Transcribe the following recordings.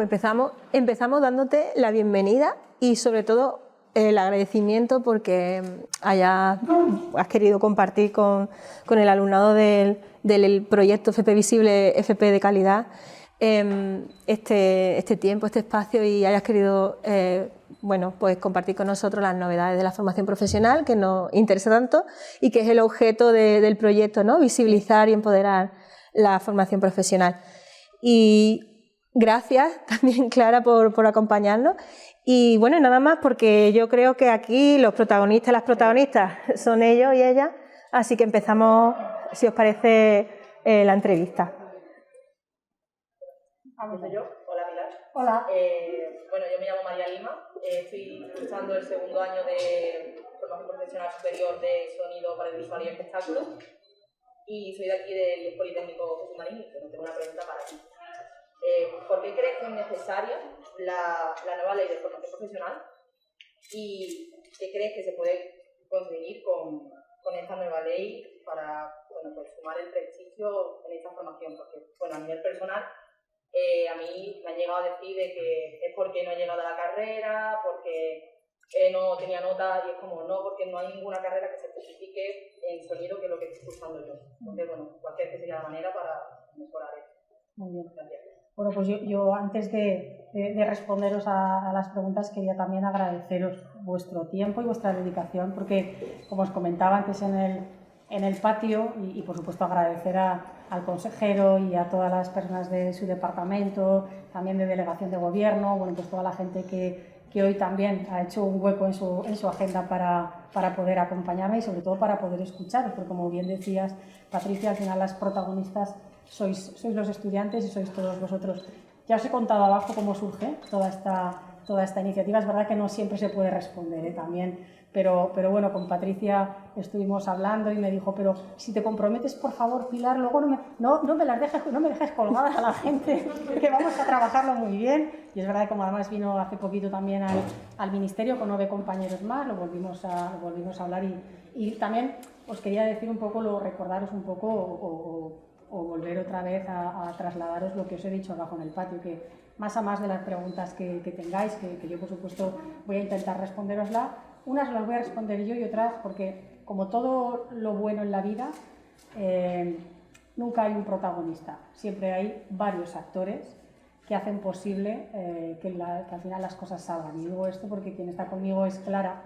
pues empezamos dándote la bienvenida y sobre todo el agradecimiento porque has querido compartir con el alumnado del proyecto FP Visible, FP de calidad, este tiempo, este espacio, y hayas querido pues compartir con nosotros las novedades de la formación profesional que nos interesa tanto y que es el objeto del proyecto, ¿no? Visibilizar y empoderar la formación profesional. Y gracias también, Clara, por acompañarnos. Y bueno, nada más, porque yo creo que aquí los protagonistas y las protagonistas son ellos y ellas, así que empezamos, si os parece, la entrevista. ¿Empiezo yo? Hola, Pilar. Hola. Bueno, yo me llamo María Lima, estoy cursando el segundo año de formación profesional superior de sonido para el visual y espectáculo y soy de aquí del Politécnico Jesús Marín y tengo una pregunta para ti. ¿Por qué crees que es necesaria la nueva ley de formación profesional y qué crees que se puede conseguir con esta nueva ley para pues sumar el prestigio en esta formación? Porque a nivel personal a mí me han llegado a decir de que es porque no he llegado a la carrera, porque no tenía nota, y es como no, porque no hay ninguna carrera que se especifique en sonido, que es lo que estoy cursando yo. Entonces, cualquier que sea la manera para mejorar esto. Muy bien. Gracias. Bueno, pues yo antes de responderos a las preguntas quería también agradeceros vuestro tiempo y vuestra dedicación, porque como os comentaba antes en el patio, y por supuesto agradecer al consejero y a todas las personas de su departamento, también de delegación de gobierno, pues toda la gente que hoy también ha hecho un hueco en su agenda para poder acompañarme y sobre todo para poder escucharos, porque como bien decías, Patricia, al final las protagonistas sois los estudiantes y sois todos vosotros. Ya os he contado abajo cómo surge toda esta iniciativa. Es verdad que no siempre se puede responder también, pero bueno, con Patricia estuvimos hablando y me dijo, pero si te comprometes, por favor, Pilar, luego no me dejes colgada a la gente, que vamos a trabajarlo muy bien. Y es verdad que como además vino hace poquito también al Ministerio con 9 compañeros más, lo volvimos a hablar y también os quería decir un poco, recordaros un poco o volver otra vez a trasladaros lo que os he dicho abajo en el patio, que más a más de las preguntas que tengáis, que yo por supuesto voy a intentar responderosla. Unas las voy a responder yo y otras porque, como todo lo bueno en la vida, nunca hay un protagonista, siempre hay varios actores que hacen posible que al final las cosas salgan. Y digo esto porque quien está conmigo es Clara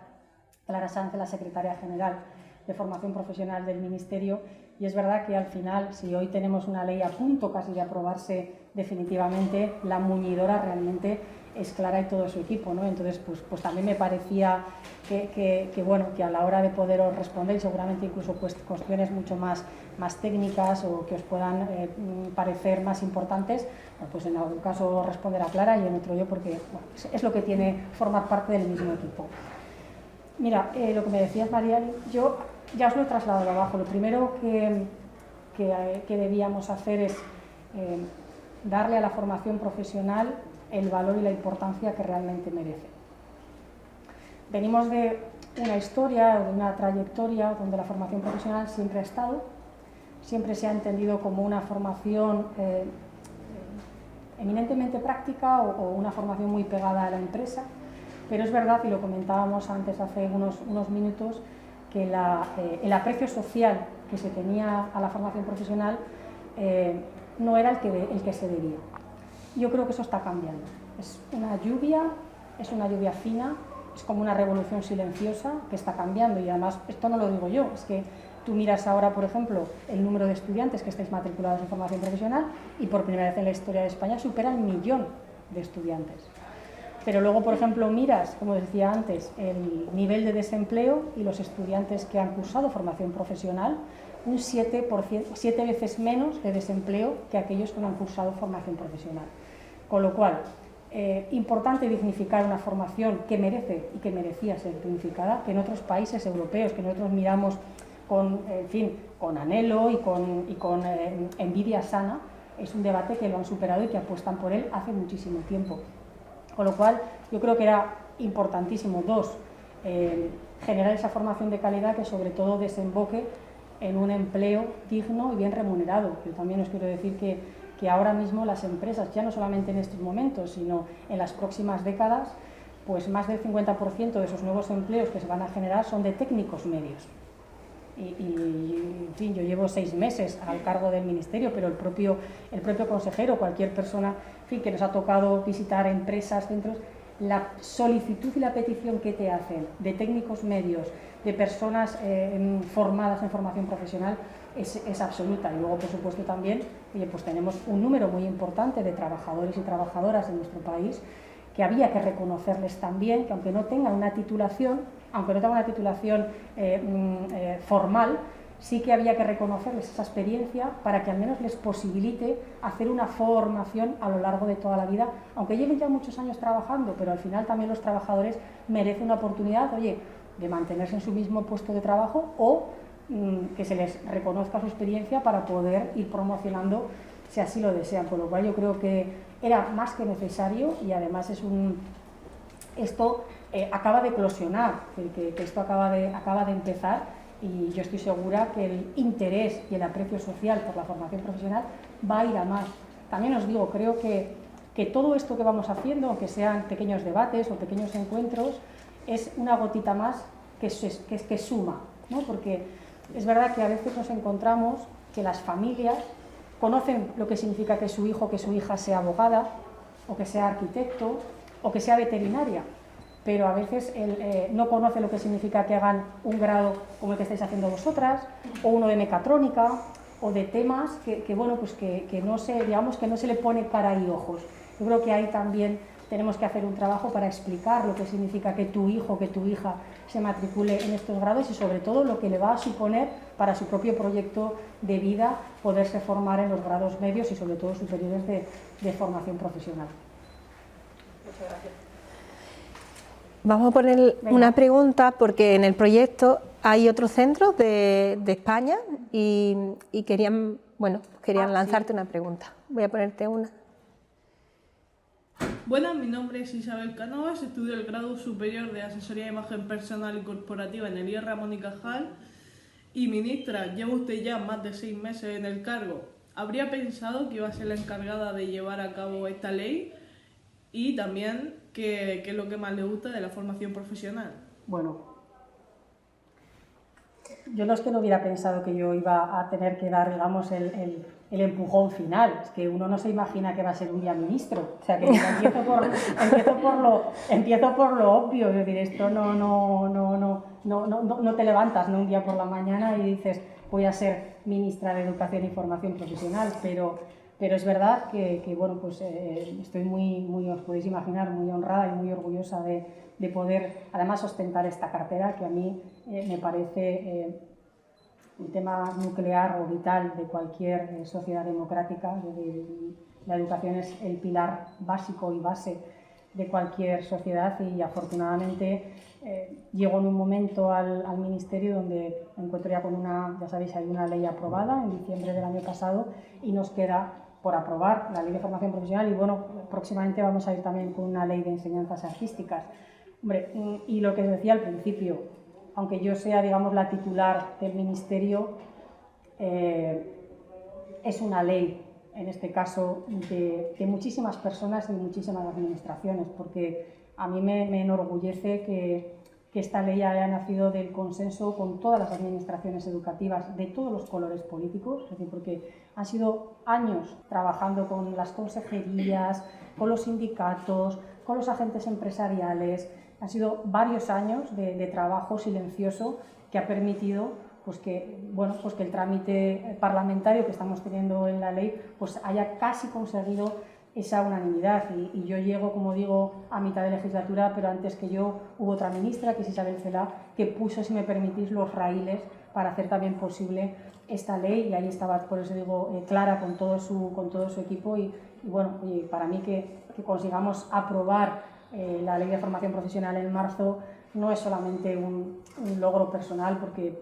Sánchez, la secretaria general de Formación Profesional del Ministerio, y es verdad que al final, si hoy tenemos una ley a punto casi de aprobarse definitivamente, la muñidora realmente es Clara y todo su equipo, ¿no? Entonces, pues también me parecía que a la hora de poderos responder, y seguramente incluso cuestiones mucho más técnicas o que os puedan parecer más importantes, pues en algún caso responder a Clara y en otro yo, porque es lo que tiene formar parte del mismo equipo. Mira, lo que me decías, María, yo ya os lo he trasladado abajo. Lo primero que debíamos hacer es darle a la formación profesional el valor y la importancia que realmente merece. Venimos de una historia, de una trayectoria donde la formación profesional siempre ha estado, siempre se ha entendido como una formación eminentemente práctica o una formación muy pegada a la empresa, pero es verdad, y lo comentábamos antes hace unos minutos, que el aprecio social que se tenía a la formación profesional no era el que se debía. Yo creo que eso está cambiando. Es una lluvia fina, es como una revolución silenciosa que está cambiando, y además esto no lo digo yo, es que tú miras ahora, por ejemplo, el número de estudiantes que estáis matriculados en formación profesional y por primera vez en la historia de España supera el 1.000.000 de estudiantes. Pero luego, por ejemplo, miras, como decía antes, el nivel de desempleo y los estudiantes que han cursado formación profesional, un 7 veces menos de desempleo que aquellos que no han cursado formación profesional. Con lo cual, importante dignificar una formación que merece y que merecía ser dignificada, que en otros países europeos, que nosotros miramos con anhelo y con envidia sana, es un debate que lo han superado y que apuestan por él hace muchísimo tiempo. Con lo cual, yo creo que era importantísimo, generar esa formación de calidad que sobre todo desemboque en un empleo digno y bien remunerado. Yo también os quiero decir que que ahora mismo las empresas, ya no solamente en estos momentos, sino en las próximas décadas, pues más del 50% de esos nuevos empleos que se van a generar son de técnicos medios. Y en fin, yo llevo 6 meses al cargo del Ministerio, pero el propio consejero, cualquier persona, en fin, que nos ha tocado visitar empresas, centros, la solicitud y la petición que te hacen de técnicos medios, de personas formadas en formación profesional, es absoluta. Y luego, por supuesto, también pues tenemos un número muy importante de trabajadores y trabajadoras en nuestro país que había que reconocerles también, que aunque no tengan una titulación, formal, sí que había que reconocerles esa experiencia para que al menos les posibilite hacer una formación a lo largo de toda la vida, aunque lleven ya muchos años trabajando, pero al final también los trabajadores merecen una oportunidad, oye, de mantenerse en su mismo puesto de trabajo o que se les reconozca su experiencia para poder ir promocionando si así lo desean, con lo cual yo creo que era más que necesario y además esto acaba de eclosionar, que esto acaba de empezar y yo estoy segura que el interés y el aprecio social por la formación profesional va a ir a más. También os digo, creo que todo esto que vamos haciendo, aunque sean pequeños debates o pequeños encuentros, es una gotita más que suma, ¿no? Porque es verdad que a veces nos encontramos que las familias conocen lo que significa que su hijo o que su hija sea abogada, o que sea arquitecto, o que sea veterinaria, pero a veces no conoce lo que significa que hagan un grado como el que estáis haciendo vosotras, o uno de mecatrónica, o de temas que no se le pone cara y ojos. Yo creo que ahí también tenemos que hacer un trabajo para explicar lo que significa que tu hijo o que tu hija se matricule en estos grados y sobre todo lo que le va a suponer para su propio proyecto de vida poderse formar en los grados medios y sobre todo superiores de formación profesional. Muchas gracias. Vamos a poner una pregunta porque en el proyecto hay otros centros de España y querían lanzarte una pregunta. Voy a ponerte una. Buenas, mi nombre es Isabel Cánovas, estudio el grado superior de Asesoría de Imagen Personal y Corporativa en el IE Ramón y Cajal. Y ministra, lleva usted ya más de 6 meses en el cargo. ¿Habría pensado que iba a ser la encargada de llevar a cabo esta ley? Y también, ¿qué es lo que más le gusta de la formación profesional? Bueno, yo no es que no hubiera pensado que yo iba a tener que dar, digamos, el empujón final. Es que uno no se imagina que va a ser un día ministro. O sea, que empiezo por lo obvio. Es decir, esto no te levantas, ¿no?, un día por la mañana y dices voy a ser ministra de Educación y Formación Profesional, pero es verdad que estoy muy, os podéis imaginar, muy honrada y muy orgullosa de poder, además, ostentar esta cartera que a mí me parece un tema nuclear o vital de cualquier sociedad democrática. La educación es el pilar básico y base de cualquier sociedad y afortunadamente llego en un momento al Ministerio donde me encuentro ya con ya sabéis, hay una ley aprobada en diciembre del año pasado y nos queda por aprobar la Ley de Formación Profesional y próximamente vamos a ir también con una ley de enseñanzas artísticas. Hombre, y lo que os decía al principio, aunque yo sea, digamos, la titular del Ministerio, es una ley, en este caso, de muchísimas personas y muchísimas administraciones, porque a mí me enorgullece que esta ley haya nacido del consenso con todas las administraciones educativas de todos los colores políticos, es decir, porque han sido años trabajando con las consejerías, con los sindicatos, con los agentes empresariales. Han sido varios años de trabajo silencioso que ha permitido que el trámite parlamentario que estamos teniendo en la ley haya casi conseguido esa unanimidad. Y yo llego, como digo, a mitad de legislatura, pero antes que yo hubo otra ministra, que es Isabel Celaá, que puso, si me permitís, los raíles para hacer también posible esta ley, y ahí estaba, por eso digo, Clara con todo su equipo y para mí que consigamos aprobar la Ley de Formación Profesional en marzo no es solamente un logro personal, porque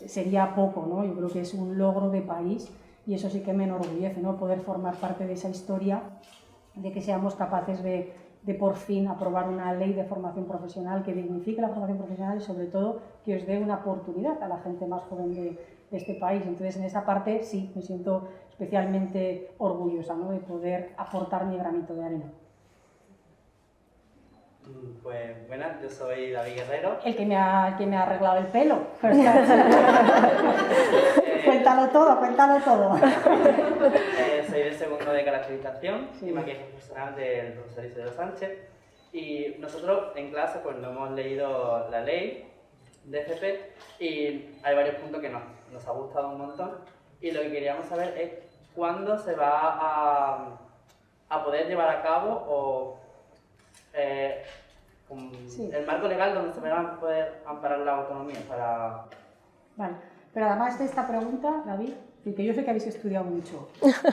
sería poco, ¿no? Yo creo que es un logro de país y eso sí que me enorgullece, ¿no?, poder formar parte de esa historia, de que seamos capaces de de por fin aprobar una ley de formación profesional que dignifique la formación profesional y sobre todo que os dé una oportunidad a la gente más joven de este país. Entonces, en esa parte sí, me siento especialmente orgullosa, ¿no?, de poder aportar mi granito de arena. Pues buenas, yo soy David Guerrero. El que me ha arreglado el pelo. Cuéntalo todo, cuéntalo todo. Soy del segundo de caracterización Sí. y maquillaje profesional del profesor Isidro Sánchez. Y nosotros en clase pues no hemos leído la ley de FP y hay varios puntos que nos ha gustado un montón. Y lo que queríamos saber es cuándo se va a poder llevar a cabo o Sí. el marco legal donde se va a poder amparar la autonomía para... Vale, pero además de esta pregunta, David, que yo sé que habéis estudiado mucho,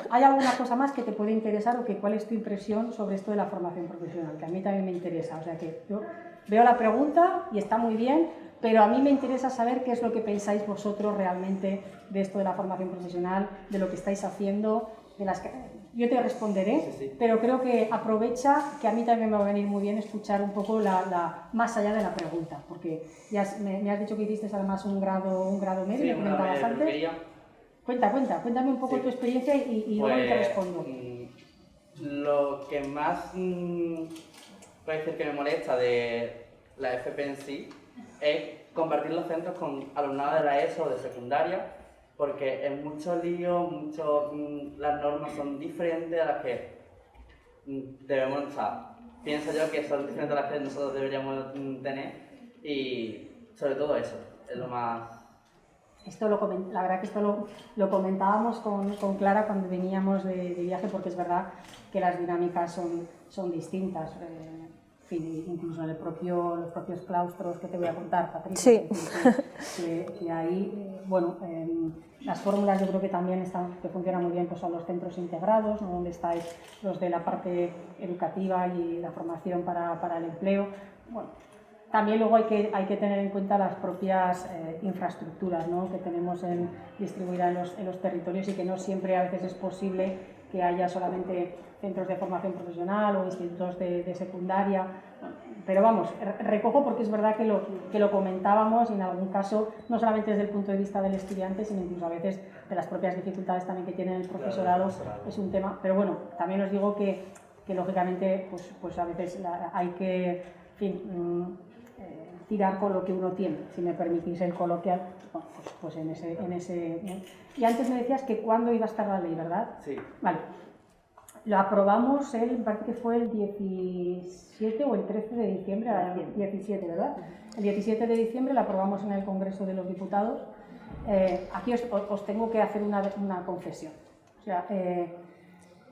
¿hay alguna cosa más que te puede interesar o que cuál es tu impresión sobre esto de la formación profesional? Que a mí también me interesa, o sea que yo veo la pregunta y está muy bien, pero a mí me interesa saber qué es lo que pensáis vosotros realmente de esto de la formación profesional, de lo que estáis haciendo, de las que... Yo te responderé, Sí. pero creo que aprovecha que a mí también me va a venir muy bien escuchar un poco más allá de la pregunta, porque ya me has dicho que hiciste además un grado medio, Sí, me una comentabas de antes. peluquería. Cuéntame un poco Sí. tu experiencia y Pues, luego te respondo. Lo que más puede decir que me molesta de la FP en sí es compartir los centros con alumnado de la ESO o de secundaria, porque es mucho lío, las normas son diferentes a las que debemos, o sea, pienso yo que son diferentes a las que nosotros deberíamos tener y sobre todo eso, es lo más... Esto la verdad que esto lo comentábamos con Clara cuando veníamos de viaje, porque es verdad que las dinámicas son distintas. En fin, incluso en los propios claustros que te voy a contar, Patricia, Sí. que ahí, bueno, las fórmulas yo creo que también que funcionan muy bien, pues son los centros integrados, ¿no?, donde estáis los de la parte educativa y la formación para el empleo. Bueno, también luego hay que tener en cuenta las propias infraestructuras, ¿no?, que tenemos distribuidas en los territorios y que no siempre a veces es posible que haya solamente centros de formación profesional o institutos de secundaria. Pero vamos, recojo porque es verdad que lo comentábamos y en algún caso, no solamente desde el punto de vista del estudiante, sino incluso a veces de las propias dificultades también que tiene el profesorado, es un tema. Pero bueno, también os digo que lógicamente pues a veces hay que, en fin, tirar con lo que uno tiene, si me permitís el coloquial, bueno, pues en ese. Y antes me decías que cuándo iba a estar la ley, ¿verdad? Sí. Vale. Lo aprobamos, me parece que fue el 17 o el 13 de diciembre, el 17, ¿verdad? El 17 de diciembre la aprobamos en el Congreso de los Diputados. Aquí os tengo que hacer una confesión. O sea,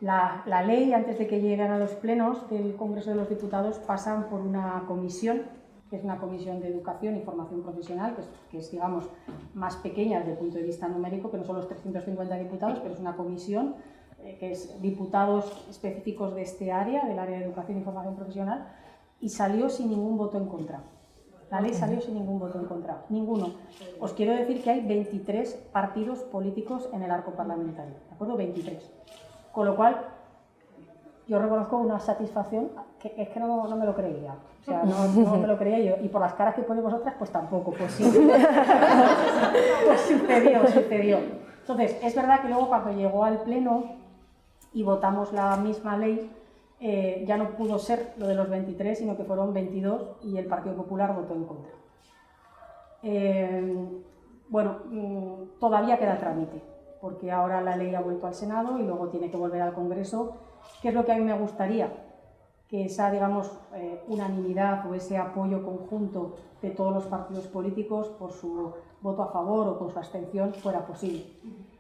la ley, antes de que lleguen a los plenos del Congreso de los Diputados, pasan por una comisión, que es una comisión de educación y formación profesional, que es digamos, más pequeña desde el punto de vista numérico, que no son los 350 diputados, pero es una comisión que es diputados específicos de este área, del área de educación y formación profesional, y salió sin ningún voto en contra. La ley salió sin ningún voto en contra, ninguno. Os quiero decir que hay 23 partidos políticos en el arco parlamentario, ¿de acuerdo? 23. Con lo cual, yo reconozco una satisfacción que es que no me lo creía. O sea, no me lo creía yo. Y por las caras que ponéis vosotras, pues tampoco. Pues sí. Pues sucedió. Entonces, es verdad que luego cuando llegó al Pleno y votamos la misma ley, ya no pudo ser lo de los 23, sino que fueron 22 y el Partido Popular votó en contra. Bueno, todavía queda trámite, porque ahora la ley ha vuelto al Senado y luego tiene que volver al Congreso. ¿Qué es lo que a mí me gustaría? Que esa, digamos, unanimidad o ese apoyo conjunto de todos los partidos políticos por su voto a favor o por su abstención fuera posible.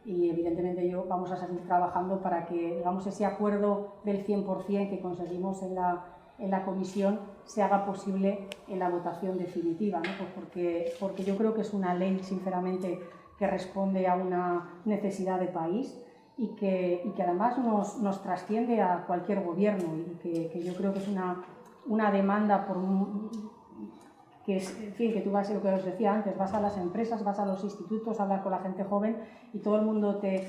Y evidentemente vamos a seguir trabajando para que, digamos, ese acuerdo del 100% que conseguimos en la comisión se haga posible en la votación definitiva, ¿no? Pues porque yo creo que es una ley, sinceramente, que responde a una necesidad de país y que además nos trasciende a cualquier gobierno y que yo creo que es una demanda por que es, en fin, que tú vas, lo que os decía antes, vas a las empresas, vas a los institutos, hablas con la gente joven y todo el mundo te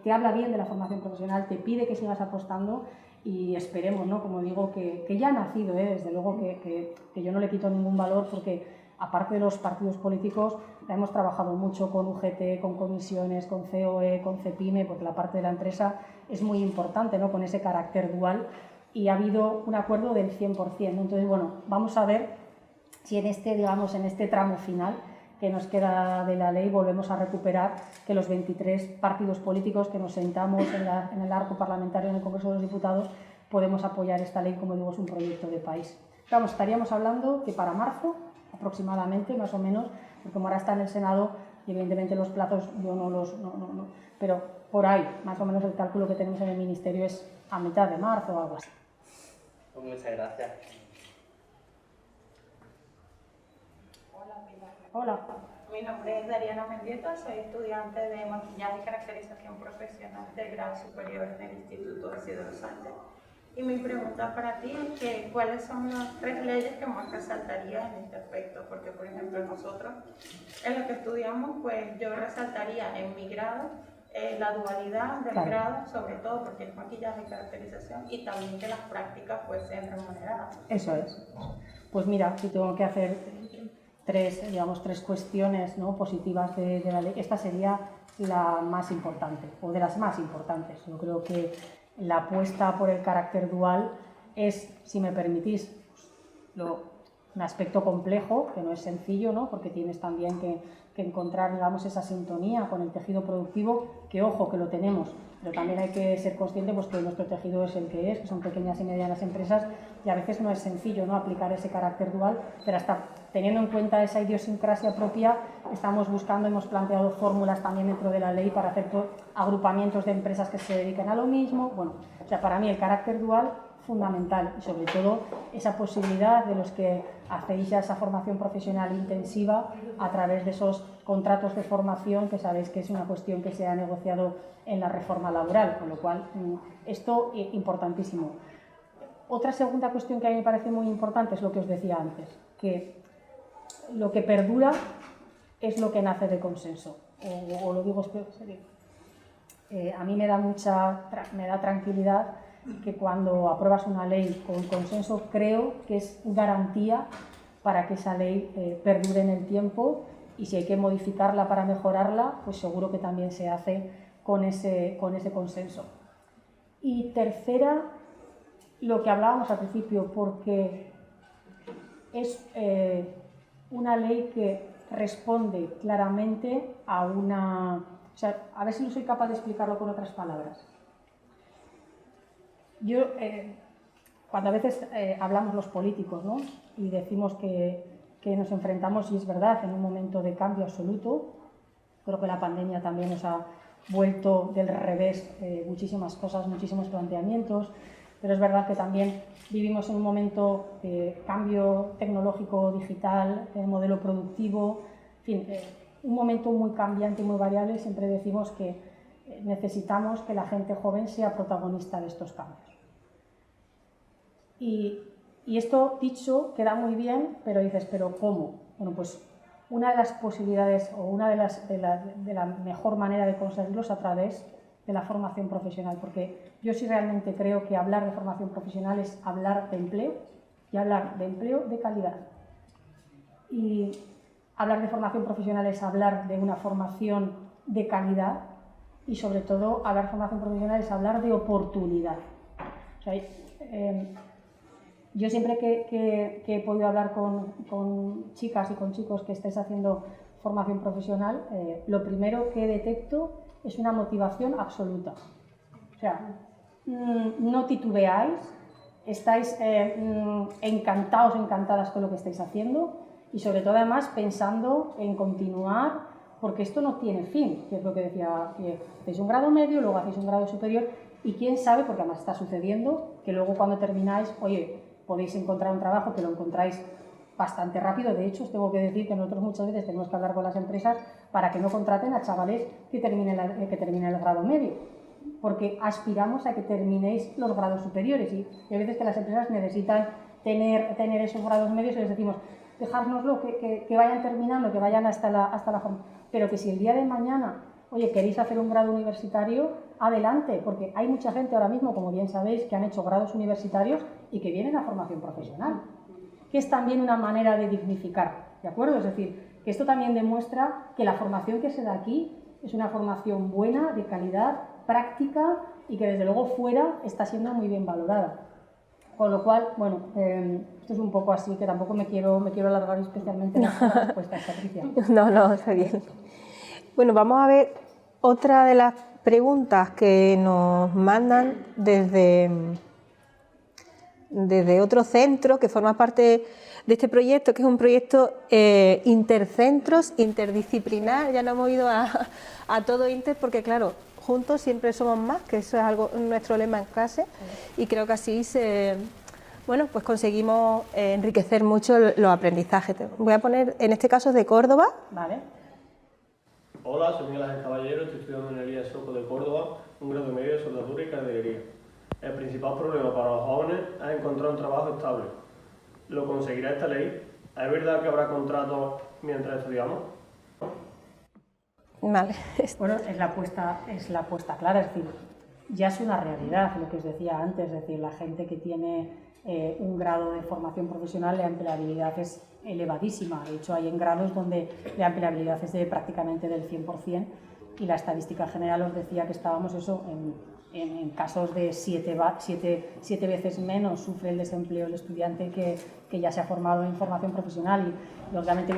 habla bien de la formación profesional, te pide que sigas apostando y esperemos, ¿no? Como digo, que ya ha nacido, desde luego que yo no le quito ningún valor, porque aparte de los partidos políticos, hemos trabajado mucho con UGT, con comisiones, con COE, con CEPIME, porque la parte de la empresa es muy importante, ¿no? Con ese carácter dual, y ha habido un acuerdo del 100%, ¿no? Entonces, bueno, vamos a ver si en este tramo final que nos queda de la ley volvemos a recuperar que los 23 partidos políticos que nos sentamos en el arco parlamentario en el Congreso de los Diputados podemos apoyar esta ley. Como digo, es un proyecto de país. Vamos, estaríamos hablando que para marzo aproximadamente, más o menos, porque como ahora está en el Senado y evidentemente los plazos yo no, pero por ahí, más o menos el cálculo que tenemos en el Ministerio es a mitad de marzo o algo así. Pues muchas gracias. Hola. Mi nombre es Dariana Mendieta, soy estudiante de maquillaje y caracterización profesional del grado superior en el Instituto Isidoro Sánchez. Y mi pregunta para ti es que ¿cuáles son las 3 leyes que más resaltarías en este aspecto? Porque, por ejemplo, nosotros en lo que estudiamos, pues yo resaltaría en mi grado la dualidad del grado, sobre todo porque es maquillaje y caracterización, y también que las prácticas pues sean remuneradas. Eso es. Pues mira, si tengo que hacer tres cuestiones, ¿no?, positivas de la ley, esta sería la más importante, o de las más importantes. Yo creo que la apuesta por el carácter dual es, si me permitís, un aspecto complejo, que no es sencillo, ¿no?, porque tienes también que encontrar, digamos, esa sintonía con el tejido productivo, que ojo, que lo tenemos, pero también hay que ser consciente pues, que nuestro tejido es el que son pequeñas y medianas empresas, y a veces no es sencillo, ¿no?, aplicar ese carácter dual, pero hasta teniendo en cuenta esa idiosincrasia propia, estamos buscando, hemos planteado fórmulas también dentro de la ley para hacer agrupamientos de empresas que se dediquen a lo mismo. Bueno, o sea, para mí el carácter dual fundamental, y sobre todo esa posibilidad de los que hacéis ya esa formación profesional intensiva a través de esos contratos de formación, que sabéis que es una cuestión que se ha negociado en la reforma laboral, con lo cual esto es importantísimo. Otra segunda cuestión que a mí me parece muy importante es lo que os decía antes, que lo que perdura es lo que nace de consenso, o lo digo serio. A mí me da tranquilidad que cuando apruebas una ley con consenso, creo que es garantía para que esa ley perdure en el tiempo, y si hay que modificarla para mejorarla, pues seguro que también se hace con ese consenso. Y tercera, lo que hablábamos al principio, porque es una ley que responde claramente a una... O sea, a ver si no soy capaz de explicarlo con otras palabras. Yo, cuando a veces hablamos los políticos, ¿no?, y decimos que nos enfrentamos, y es verdad, en un momento de cambio absoluto, creo que la pandemia también nos ha vuelto del revés muchísimas cosas, muchísimos planteamientos, pero es verdad que también vivimos en un momento de cambio tecnológico, digital, de modelo productivo, en fin, un momento muy cambiante y muy variable. Siempre decimos que necesitamos que la gente joven sea protagonista de estos cambios. Y esto dicho queda muy bien, pero dices, ¿pero cómo? Bueno, pues una de las posibilidades o una de la mejor manera de conseguirlo es a través de la formación profesional, porque yo sí realmente creo que hablar de formación profesional es hablar de empleo, y hablar de empleo de calidad. Y hablar de formación profesional es hablar de una formación de calidad, y sobre todo hablar de formación profesional es hablar de oportunidad. O sea, yo siempre que he podido hablar con chicas y con chicos que estáis haciendo formación profesional, lo primero que detecto es una motivación absoluta. O sea, no titubeáis, estáis encantados, encantadas con lo que estáis haciendo, y sobre todo además pensando en continuar, porque esto no tiene fin, que es lo que decía, que hacéis un grado medio, luego hacéis un grado superior, y quién sabe, porque además está sucediendo, que luego cuando termináis, oye, podéis encontrar un trabajo que lo encontráis bastante rápido. De hecho, os tengo que decir que nosotros muchas veces tenemos que hablar con las empresas para que no contraten a chavales que terminen el grado medio, porque aspiramos a que terminéis los grados superiores, y hay veces que las empresas necesitan tener esos grados medios, y les decimos, dejárnoslo, que vayan terminando, que vayan hasta la forma. Pero que si el día de mañana oye, ¿queréis hacer un grado universitario? Adelante, porque hay mucha gente ahora mismo, como bien sabéis, que han hecho grados universitarios y que vienen a formación profesional, que es también una manera de dignificar, ¿de acuerdo? Es decir, que esto también demuestra que la formación que se da aquí es una formación buena, de calidad, práctica y que desde luego fuera está siendo muy bien valorada. Con lo cual, bueno, esto es un poco así, que tampoco me quiero alargar especialmente en las respuestas, Patricia. No, está bien. Bueno, vamos a ver otra de las preguntas que nos mandan desde otro centro que forma parte de este proyecto, que es un proyecto intercentros, interdisciplinar. Ya no hemos ido a todo inter porque, claro, juntos siempre somos más, que eso es algo nuestro lema en clase, y creo que así pues conseguimos enriquecer mucho los aprendizajes. Voy a poner, en este caso, de Córdoba. Vale. Hola, soy Miguel Ángel Caballero, estoy estudiando en el IESOCO de Córdoba, un grado medio de soldadura y calderería. El principal problema para los jóvenes es encontrar un trabajo estable. ¿Lo conseguirá esta ley? ¿Es verdad que habrá contratos mientras estudiamos? Vale. Bueno, es la apuesta clara, es decir, ya es una realidad lo que os decía antes, es decir, la gente que tiene un grado de formación profesional, la empleabilidad es elevadísima. De hecho, hay en grados donde la empleabilidad es de prácticamente del 100%, y la estadística general os decía que estábamos en casos de 7 veces menos sufre el desempleo el estudiante que ya se ha formado en formación profesional. Y obviamente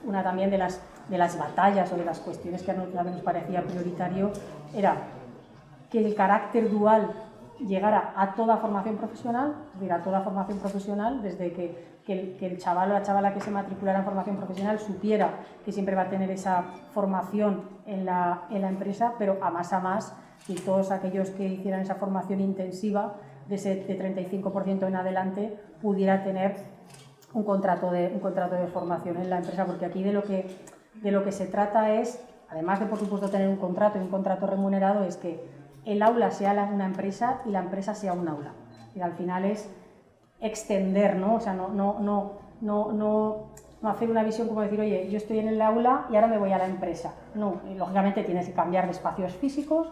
una también de las batallas o de las cuestiones que nos parecía prioritario era que el carácter dual llegara a toda formación profesional, es decir, a toda formación profesional, desde que el chaval o la chavala que se matriculara en formación profesional supiera que siempre va a tener esa formación en la empresa, pero a más, y todos aquellos que hicieran esa formación intensiva de 35% en adelante pudiera tener un contrato de formación en la empresa, porque aquí de lo que se trata es, además de por supuesto tener un contrato y un contrato remunerado, es que el aula sea una empresa y la empresa sea un aula. Y al final es extender, ¿no? O sea, no hacer una visión como decir, oye, yo estoy en el aula y ahora me voy a la empresa. No, lógicamente tienes que cambiar de espacios físicos,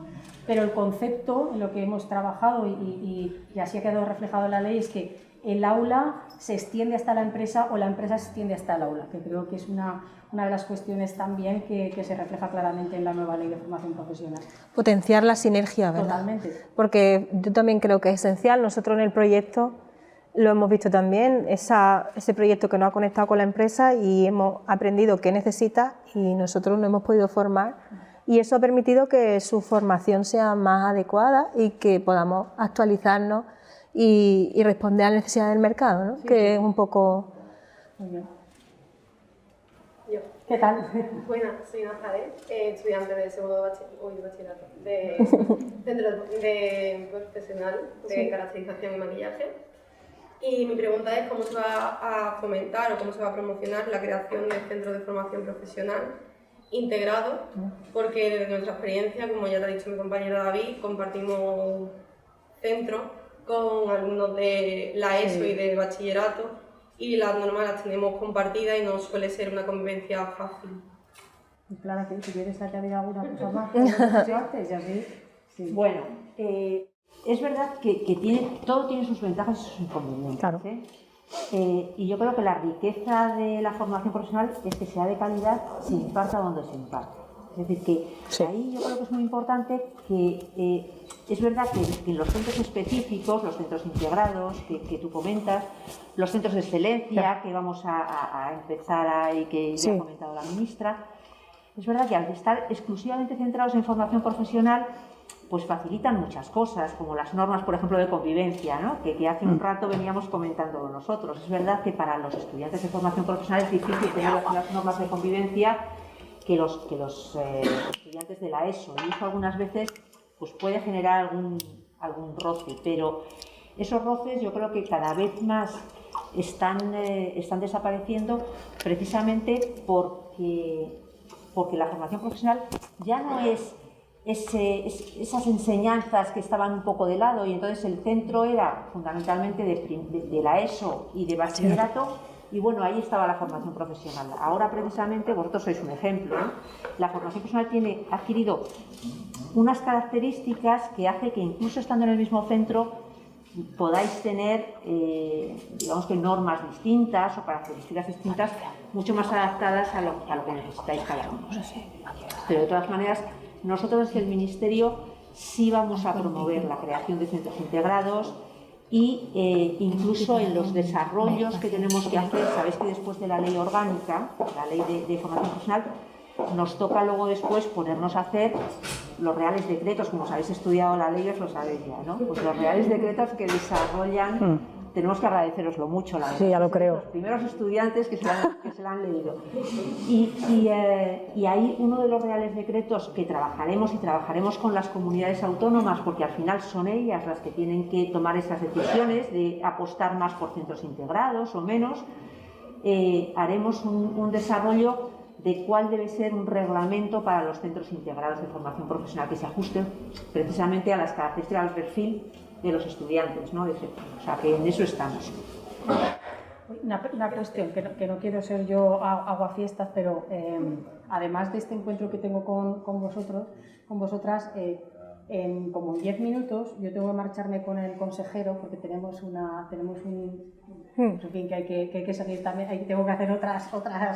pero el concepto en lo que hemos trabajado y así ha quedado reflejado en la ley es que el aula se extiende hasta la empresa o la empresa se extiende hasta el aula, que creo que es una de las cuestiones también que se refleja claramente en la nueva ley de formación profesional. Potenciar la sinergia, ¿verdad? Totalmente. Porque yo también creo que es esencial. Nosotros en el proyecto lo hemos visto también, ese proyecto que nos ha conectado con la empresa y hemos aprendido qué necesita y nosotros nos hemos podido formar, y eso ha permitido que su formación sea más adecuada y que podamos actualizarnos y responder a las necesidades del mercado, ¿no? Sí, que es un poco... Muy bien. Yo. ¿Qué tal? Buenas, soy Nazaret, estudiante del segundo bachillerato de centro de profesional de caracterización y maquillaje. Y mi pregunta es cómo se va a fomentar o cómo se va a promocionar la creación de centros de formación profesional integrados, porque desde nuestra experiencia, como ya te ha dicho mi compañero David, compartimos centros con alumnos de la ESO y del bachillerato, y las normas las tenemos compartidas y no suele ser una convivencia fácil. Y Clara, si quieres añadir alguna cosa más que hemos dicho antes, ya sí. Bueno, es verdad que todo tiene sus ventajas y sus inconvenientes. Claro. Y yo creo que la riqueza de la formación profesional es que sea de calidad, se imparta donde se imparte. Es decir, que ahí yo creo que es muy importante que es verdad que en los centros específicos, los centros integrados que tú comentas, los centros de excelencia que vamos a empezar y que ya ha comentado la ministra, es verdad que al estar exclusivamente centrados en formación profesional, pues facilitan muchas cosas, como las normas, por ejemplo, de convivencia, ¿no? que hace un rato veníamos comentándolo nosotros. Es verdad que para los estudiantes de formación profesional es difícil tener las normas de convivencia que los estudiantes de la ESO, y eso algunas veces pues puede generar algún roce, pero esos roces yo creo que cada vez más están desapareciendo precisamente porque la formación profesional ya no es esas enseñanzas que estaban un poco de lado, y entonces el centro era fundamentalmente de la ESO y de bachillerato, Y bueno, ahí estaba la formación profesional. Ahora precisamente, vosotros sois un ejemplo, ¿no? La formación profesional ha adquirido unas características que hace que incluso estando en el mismo centro podáis tener, digamos que normas distintas o características distintas mucho más adaptadas a lo que necesitáis cada uno. Pero de todas maneras, nosotros desde el Ministerio sí vamos a promover la creación de centros integrados y incluso en los desarrollos que tenemos que hacer. Sabéis que después de la ley orgánica, la ley de formación profesional, nos toca luego después ponernos a hacer los reales decretos. Como os habéis estudiado la ley, os lo sabéis ya, ¿no? Pues los reales decretos que desarrollan, tenemos que agradeceroslo mucho, la verdad. Sí, ya lo creo. Los primeros estudiantes que se la han leído. Y ahí uno de los reales decretos que trabajaremos con las comunidades autónomas, porque al final son ellas las que tienen que tomar esas decisiones de apostar más por centros integrados o menos, haremos un desarrollo de cuál debe ser un reglamento para los centros integrados de formación profesional que se ajuste precisamente a las características del perfil de los estudiantes, ¿no? O sea, que en eso estamos. Una cuestión, que no quiero ser yo aguafiestas, pero además de este encuentro que tengo con vosotras, como en 10 minutos yo tengo que marcharme con el consejero porque tenemos un en fin, que hay que seguir también, tengo que hacer otras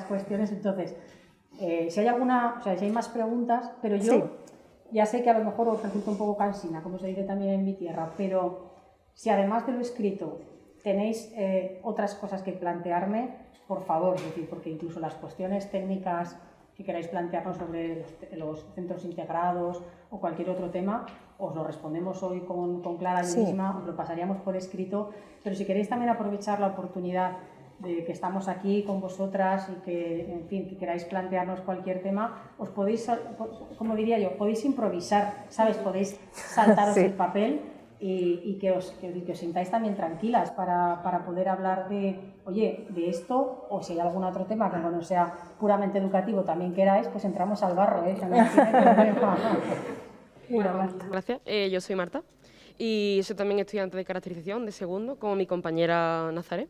cuestiones. Entonces, si hay si hay más preguntas, pero yo ya sé que a lo mejor os resulta un poco cansina, como se dice también en mi tierra, pero si además de lo escrito tenéis otras cosas que plantearme, por favor, es decir, porque incluso las cuestiones técnicas que queráis plantearnos sobre los centros integrados o cualquier otro tema, os lo respondemos hoy con Clara y misma, os lo pasaríamos por escrito, pero si queréis también aprovechar la oportunidad de que estamos aquí con vosotras y que, en fin, que queráis plantearnos cualquier tema, os podéis, como diría yo, podéis improvisar, ¿sabes? Podéis saltaros el papel y que os sintáis también tranquilas para poder hablar de esto, o si hay algún otro tema que no sea puramente educativo también queráis, pues entramos al barro, ¿eh? Gracias, yo soy Marta y soy también estudiante de caracterización de segundo, como mi compañera Nazaret.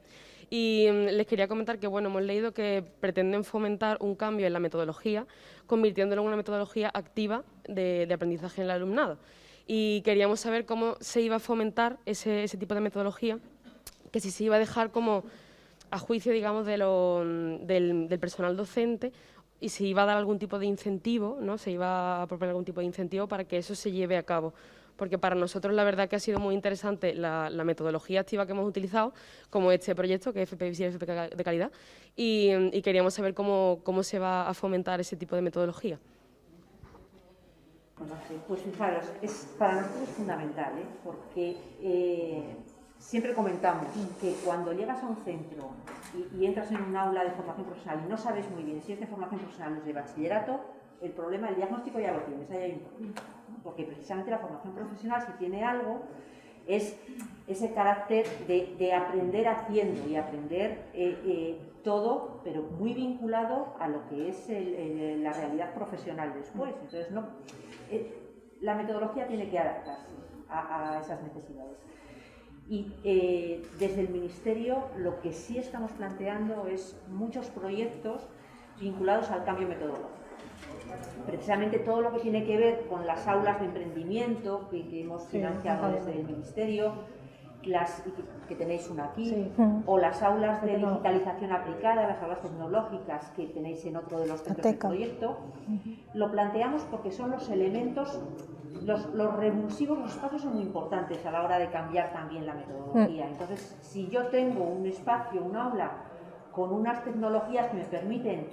Y les quería comentar que hemos leído que pretenden fomentar un cambio en la metodología, convirtiéndolo en una metodología activa de aprendizaje en el alumnado. Y queríamos saber cómo se iba a fomentar ese tipo de metodología, que si se iba a dejar como a juicio, digamos, del personal docente, y se iba a dar algún tipo de incentivo, ¿no? Se iba a proponer algún tipo de incentivo para que eso se lleve a cabo. Porque para nosotros la verdad que ha sido muy interesante la metodología activa que hemos utilizado, como este proyecto, que es FP Visible y FP de calidad, y queríamos saber cómo se va a fomentar ese tipo de metodología. Pues fijaros, para nosotros es fundamental, porque siempre comentamos que cuando llegas a un centro y entras en un aula de formación profesional y no sabes muy bien si es de formación profesional o es de bachillerato, el problema, el diagnóstico ya lo tienes, ahí hay un problema. Porque precisamente la formación profesional, si tiene algo, es ese carácter de aprender haciendo y aprender todo, pero muy vinculado a lo que es la realidad profesional después. Entonces, la metodología tiene que adaptarse a esas necesidades. Y desde el Ministerio lo que sí estamos planteando es muchos proyectos vinculados al cambio metodológico. Precisamente todo lo que tiene que ver con las aulas de emprendimiento que hemos financiado desde el Ministerio, que tenéis una aquí, o las aulas de digitalización aplicada, las aulas tecnológicas que tenéis en otro de los centros del proyecto, lo planteamos porque son los elementos, los revulsivos, los espacios son muy importantes a la hora de cambiar también la metodología. Entonces, si yo tengo un espacio, un aula, con unas tecnologías que me permiten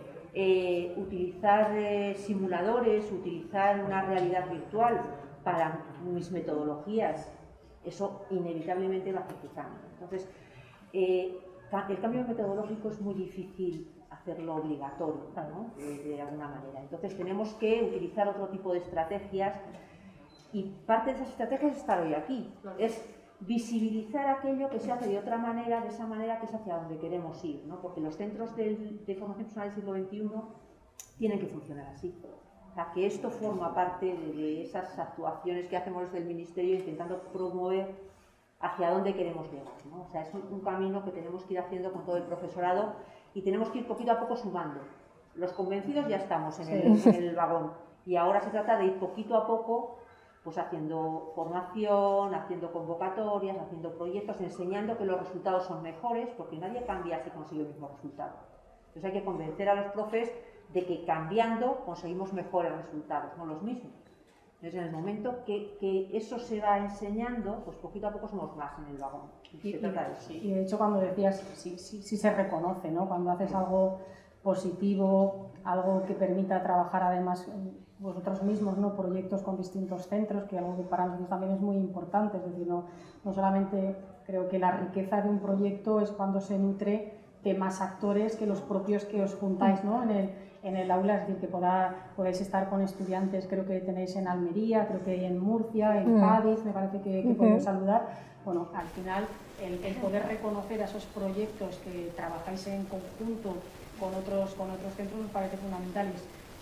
utilizar simuladores, utilizar una realidad virtual para mis metodologías, eso inevitablemente va a hacer cambio. Entonces, el cambio metodológico es muy difícil hacerlo obligatorio, ¿no? De alguna manera. Entonces, tenemos que utilizar otro tipo de estrategias y parte de esas estrategias es estar hoy aquí. Es visibilizar aquello que se hace de otra manera, de esa manera que es hacia donde queremos ir, ¿no? Porque los centros de formación profesional del siglo XXI tienen que funcionar así. O sea, que esto forma parte de esas actuaciones que hacemos desde el Ministerio intentando promover hacia dónde queremos llegar, ¿no? O sea, es un camino que tenemos que ir haciendo con todo el profesorado y tenemos que ir poquito a poco sumando. Los convencidos ya estamos en el vagón y ahora se trata de ir poquito a poco pues haciendo formación, haciendo convocatorias, haciendo proyectos, enseñando que los resultados son mejores, porque nadie cambia si consigue el mismo resultado. Entonces hay que convencer a los profes de que cambiando conseguimos mejores resultados, no los mismos. Entonces en el momento que eso se va enseñando, pues poquito a poco somos más en el vagón. Se trata de eso. Y de hecho cuando decías, sí se reconoce, ¿no? Cuando haces algo positivo, algo que permita trabajar además vosotros mismos, ¿no? Proyectos con distintos centros, que algo que para nosotros también es muy importante, es decir, no solamente creo que la riqueza de un proyecto es cuando se nutre de más actores que los propios que os juntáis, ¿no? en el aula, es decir, que podáis estar con estudiantes, creo que tenéis en Almería, creo que en Murcia, en Cádiz, me parece que podéis saludar. Bueno, al final el poder reconocer a esos proyectos que trabajáis en conjunto con otros centros me parece fundamental.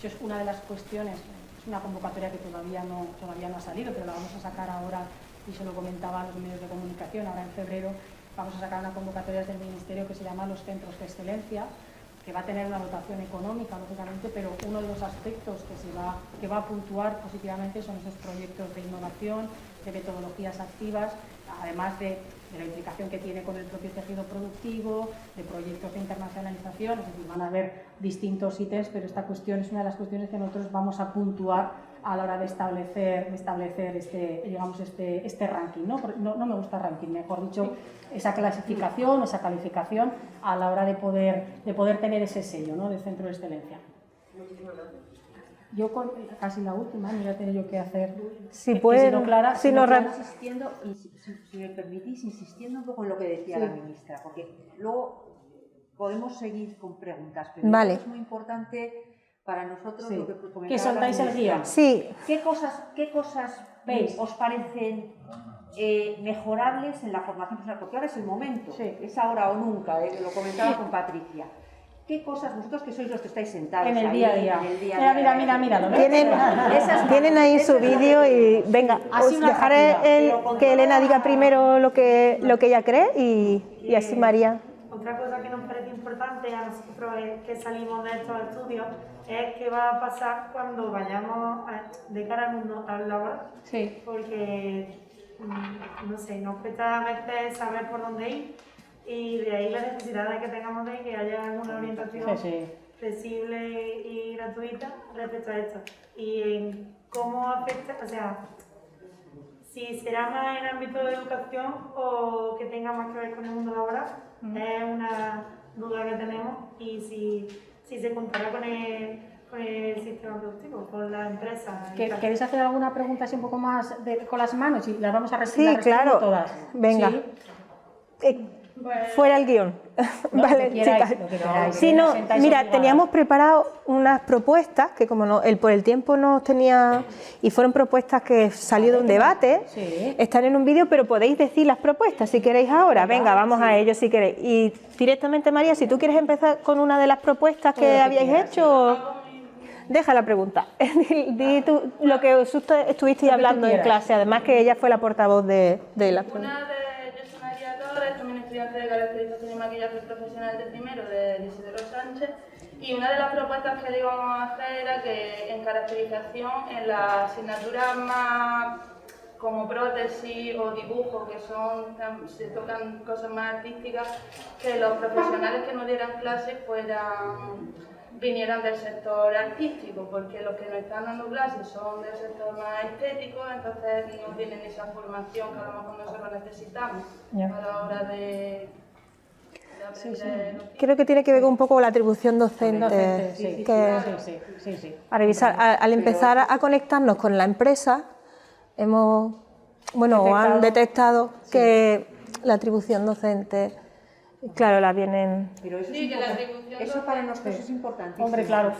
Y es una de las cuestiones, es una convocatoria que todavía no ha salido, pero la vamos a sacar ahora, y se lo comentaba a los medios de comunicación, ahora en febrero vamos a sacar una convocatoria del Ministerio que se llama Los Centros de Excelencia, que va a tener una dotación económica, lógicamente, pero uno de los aspectos que va a puntuar positivamente son esos proyectos de innovación, de metodologías activas, además de la implicación que tiene con el propio tejido productivo, de proyectos de internacionalización, es decir, van a haber distintos ítems, pero esta cuestión es una de las cuestiones que nosotros vamos a puntuar a la hora de establecer este ranking, ¿no? No me gusta ranking, mejor dicho, esa clasificación, esa calificación a la hora de poder tener ese sello, ¿no? De centro de excelencia. Yo casi la última, me voy a tener yo que hacer. Si pueden, Clara, insistiendo, y si me permitís, insistiendo un poco en lo que decía la ministra, porque luego podemos seguir con preguntas, pero es muy importante para nosotros lo que comentaba. Que soltáis el guía. Sí. ¿Qué cosas veis os parecen mejorables en la formación profesional? Porque ahora es el momento, es ahora o nunca, lo comentaba con Patricia. ¿Qué cosas, vosotros que sois los que estáis sentados en el ahí, día a día? Mira, ¿lo ves? Tienen ahí su vídeo y venga, os dejaré que Elena diga primero lo que ella cree y así María. Otra cosa que nos parece importante a nosotros que salimos de estos estudios es qué va a pasar cuando vayamos de cara al mundo laboral. Sí. Porque, no sé, nos cuesta a veces saber por dónde ir y de ahí la necesidad de que tengamos de que haya alguna orientación flexible y gratuita respecto a esto. Y en cómo afecta, o sea, si será más en el ámbito de educación o que tenga más que ver con el mundo laboral, es una duda que tenemos, y si se contará con el sistema productivo, con la empresa. ¿Queréis hacer alguna pregunta así un poco más con las manos? Y las vamos a responder. Sí, claro. Todas. Venga. ¿Sí? Fuera el guión. Vale, chicas. Sí, no, mira, teníamos preparado unas propuestas que como no, por el tiempo no tenía, y fueron propuestas que salió de un debate, están en un vídeo, pero podéis decir las propuestas si queréis ahora. Venga, vamos a ello si queréis. Y directamente, María, si tú quieres empezar con una de las propuestas que habíais hecho, deja la pregunta. Di tú lo que estuvisteis hablando en clase, además que ella fue la portavoz de la también estudiante de caracterización y maquillaje profesional de primero de Isidoro Sánchez, y una de las propuestas que le íbamos a hacer era que en caracterización, en las asignaturas más como prótesis o dibujo, que se tocan cosas más artísticas, que los profesionales que nos dieran clases vinieran del sector artístico, porque los que nos están dando clases son del sector más estético, entonces no tienen esa formación que a lo mejor nosotros necesitamos a la hora de Creo que tiene que ver un poco con la atribución docente, a revisar. Al empezar a conectarnos con la empresa, han detectado que la atribución docente, claro, la vienen... Pero eso para nosotros es importante. Hombre, claro.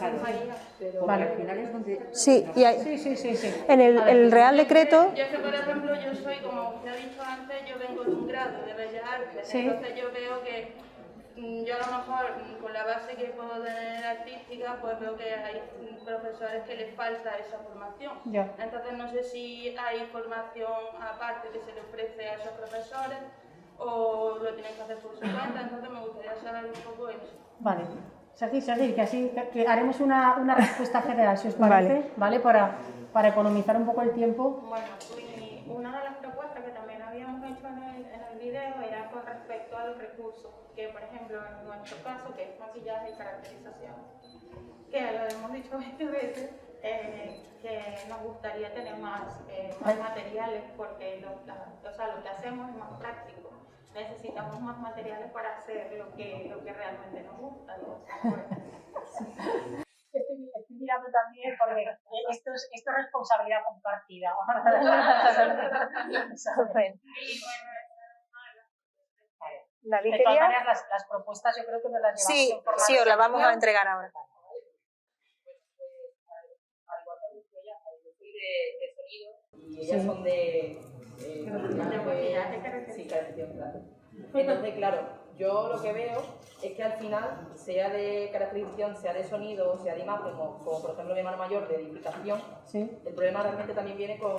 Vale, al final es donde... Sí. En el Real Decreto... Yo es que, por ejemplo, yo soy, como usted ha dicho antes, yo vengo de un grado de Bellas Artes, entonces yo veo que yo a lo mejor con la base que puedo tener artística, pues veo que hay profesores que les falta esa formación. Ya. Entonces no sé si hay formación aparte que se le ofrece a esos profesores o lo tienen que hacer por su cuenta, entonces me gustaría saber un poco eso. Vale. Sergi, que así que haremos una respuesta general, si os parece, ¿vale? Para economizar un poco el tiempo. Bueno, una de las propuestas que también habíamos hecho en el video era con respecto a los recursos, que por ejemplo en nuestro caso, que es maquillaje y caracterización, que lo hemos dicho 20 veces, que nos gustaría tener más materiales, porque lo que hacemos es más práctico. Necesitamos más materiales para hacer lo que realmente nos gusta. Estoy mirando también porque esto es responsabilidad compartida. David, de todas maneras, las propuestas yo creo que me las llevamos en forma sí, os las vamos a entregar ahora. De sonido y ellas son de caracterización, claro. Entonces, claro, yo lo que veo es que al final, sea de caracterización, sea de sonido, sea de imagen, como por ejemplo mi hermano mayor de edificación, el problema realmente también viene con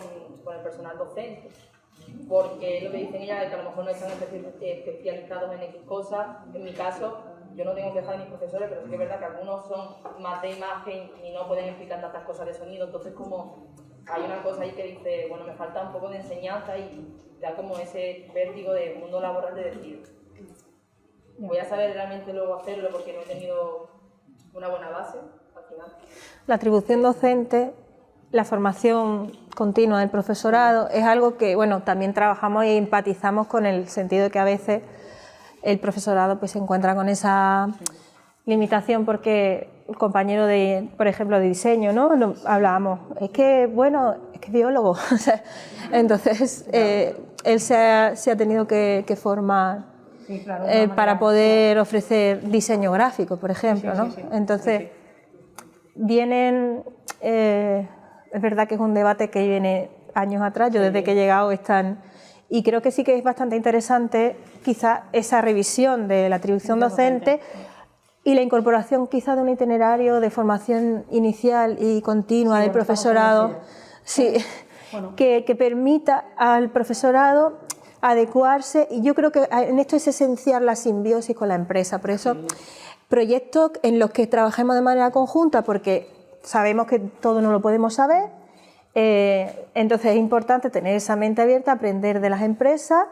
el personal docente, porque lo que dicen ellas es que a lo mejor no están especializados en X cosas. En mi caso, yo no tengo quejas de mis profesores, pero sí que es verdad que algunos son más de imagen y no pueden explicar tantas cosas de sonido, entonces como hay una cosa ahí que dice, bueno, me falta un poco de enseñanza y da como ese vértigo de mundo laboral de decir, voy a saber realmente luego hacerlo porque no he tenido una buena base al final. La atribución docente, la formación continua del profesorado es algo que, bueno, también trabajamos e empatizamos con el sentido de que a veces el profesorado pues se encuentra con esa limitación porque el compañero de, por ejemplo, de diseño, ¿no? Hablábamos, es que es biólogo, entonces él se ha tenido que formar para poder ofrecer diseño gráfico, por ejemplo, ¿no? Entonces vienen, es verdad que es un debate que viene años atrás, yo desde que he llegado están, y creo que sí que es bastante interesante quizá esa revisión de la atribución docente y la incorporación quizá de un itinerario de formación inicial y continua del profesorado, que permita al profesorado adecuarse, y yo creo que en esto es esencial la simbiosis con la empresa, por eso proyectos en los que trabajemos de manera conjunta, porque sabemos que todo no lo podemos saber, entonces es importante tener esa mente abierta, aprender de las empresas,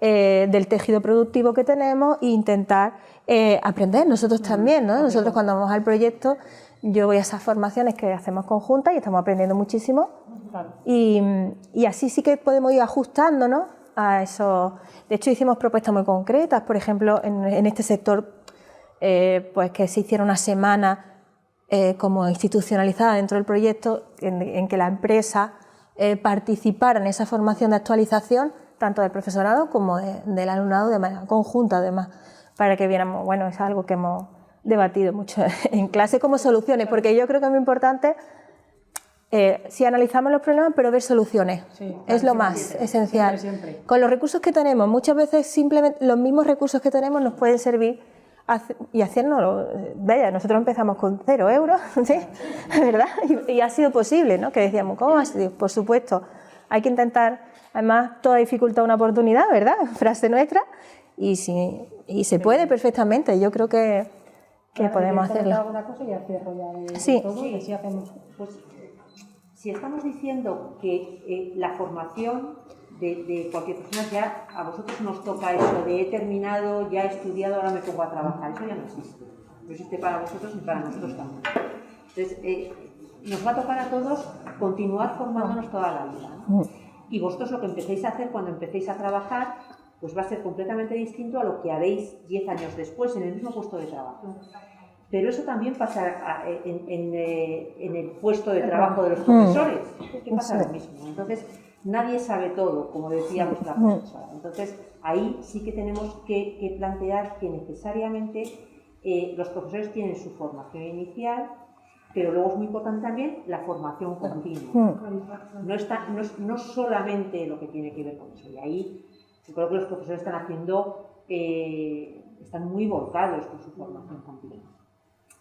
del tejido productivo que tenemos e intentar aprender nosotros también, ¿no? Nosotros cuando vamos al proyecto, yo voy a esas formaciones que hacemos conjuntas y estamos aprendiendo muchísimo y así sí que podemos ir ajustándonos a eso. De hecho hicimos propuestas muy concretas, por ejemplo en este sector pues que se hiciera una semana como institucionalizada dentro del proyecto en que la empresa participara en esa formación de actualización tanto del profesorado como del alumnado de manera conjunta, además, para que viéramos, bueno, es algo que hemos debatido mucho en clase como soluciones, porque yo creo que es muy importante, si analizamos los problemas, pero ver soluciones, es lo más esencial. Siempre. Con los recursos que tenemos, muchas veces simplemente los mismos recursos que tenemos nos pueden servir y haciéndolo, vaya, nosotros empezamos con 0 euros, ¿sí? ¿Verdad? Y ha sido posible, ¿no? Que decíamos, ¿cómo ha sido? Por supuesto, hay que intentar, además, toda dificultad una oportunidad, ¿verdad? Frase nuestra, y se puede perfectamente, yo creo que podemos hacerlo. ¿Alguna cosa y ya cierro ya todo, y así hacemos? Pues, si estamos diciendo que la formación de cualquier persona, ya a vosotros nos toca eso de he terminado, ya he estudiado, ahora me pongo a trabajar, eso ya no existe. No existe para vosotros ni para nosotros también. Entonces, nos va a tocar a todos continuar formándonos toda la vida, ¿no? Y vosotros lo que empecéis a hacer cuando empecéis a trabajar, pues va a ser completamente distinto a lo que haréis 10 años después en el mismo puesto de trabajo. Pero eso también pasa en el puesto de trabajo de los profesores, que pasa lo mismo. Entonces, nadie sabe todo, como decía vuestra profesora. Entonces, ahí sí que tenemos que plantear que necesariamente los profesores tienen su formación inicial, pero luego es muy importante también la formación continua. No solamente lo que tiene que ver con eso. Y ahí yo creo que los profesores están haciendo están muy volcados con su formación continua.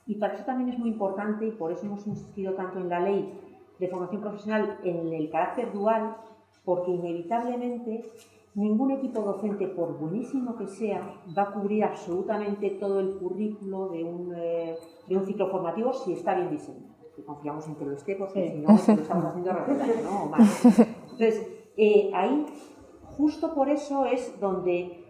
Y para eso también es muy importante, y por eso hemos insistido tanto en la ley de formación profesional en el carácter dual, porque inevitablemente ningún equipo docente, por buenísimo que sea, va a cubrir absolutamente todo el currículo de un ciclo formativo si está bien diseñado. Y confiamos en que lo esté, porque si no, lo estamos haciendo regular, ¿no? O mal. Entonces, ahí, justo por eso es donde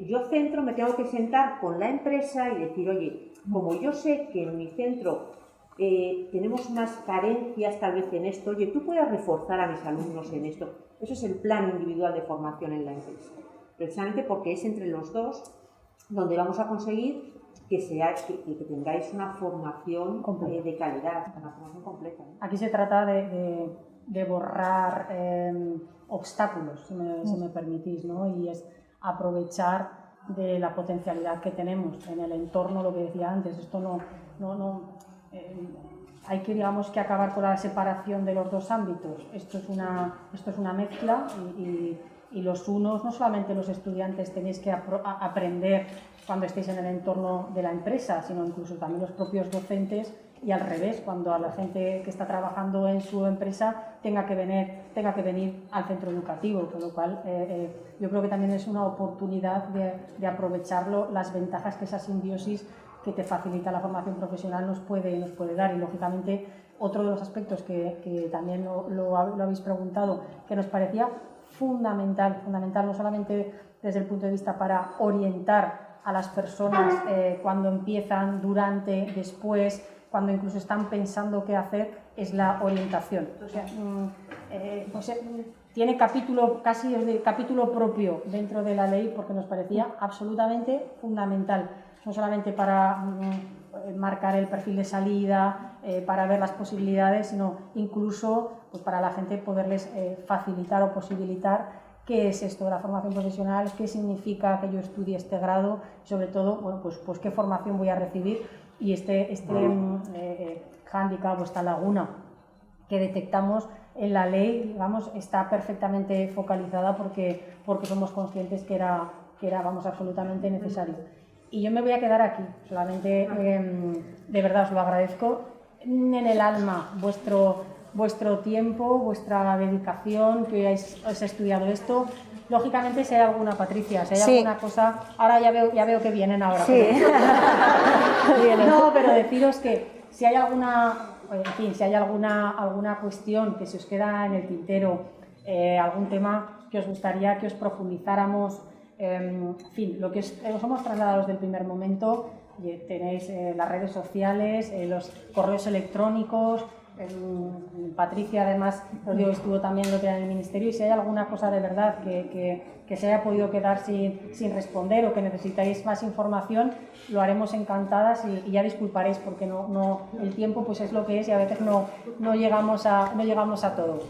yo centro, me tengo que sentar con la empresa y decir, oye, como yo sé que en mi centro tenemos unas carencias tal vez en esto, oye, tú puedes reforzar a mis alumnos en esto. Eso es el plan individual de formación en la empresa. Precisamente porque es entre los dos donde vamos a conseguir que tengáis una formación de calidad, una formación completa, ¿no? Aquí se trata de borrar obstáculos, si me permitís, ¿no? Y es aprovechar de la potencialidad que tenemos en el entorno, lo que decía antes. Esto hay que, digamos, que acabar con la separación de los dos ámbitos. Esto es una mezcla y los unos, no solamente los estudiantes tenéis que aprender cuando estéis en el entorno de la empresa, sino incluso también los propios docentes, y al revés, cuando a la gente que está trabajando en su empresa tenga que venir al centro educativo, con lo cual yo creo que también es una oportunidad de aprovecharlo, las ventajas que esa simbiosis que te facilita la formación profesional nos puede dar. Y lógicamente otro de los aspectos que también lo habéis preguntado, que nos parecía fundamental no solamente desde el punto de vista para orientar a las personas cuando empiezan, durante, después, cuando incluso están pensando qué hacer, es la orientación. O sea, tiene capítulo propio dentro de la ley, porque nos parecía absolutamente fundamental, no solamente para marcar el perfil de salida, para ver las posibilidades, sino incluso pues, para la gente poderles facilitar o posibilitar qué es esto de la formación profesional, qué significa que yo estudie este grado, y sobre todo, bueno, pues qué formación voy a recibir. Y este hándicap o esta laguna que detectamos en la ley, digamos, está perfectamente focalizada porque somos conscientes que era absolutamente necesario. Y yo me voy a quedar aquí, solamente de verdad os lo agradezco en el alma vuestro tiempo, vuestra dedicación, que hayáis estudiado esto. Lógicamente, si hay alguna, Patricia, si hay alguna cosa, ahora ya veo que vienen ahora. Sí. No, pero deciros que si hay alguna, en fin, si hay alguna cuestión que se os queda en el tintero, algún tema que os gustaría que os profundizáramos, en fin, lo que os hemos trasladado desde el primer momento, tenéis las redes sociales, los correos electrónicos. Patricia, además, os digo, estuvo también lo que era en el ministerio, y si hay alguna cosa de verdad que se haya podido quedar sin responder o que necesitáis más información, lo haremos encantadas y ya disculparéis porque el tiempo pues es lo que es y a veces no llegamos a todo.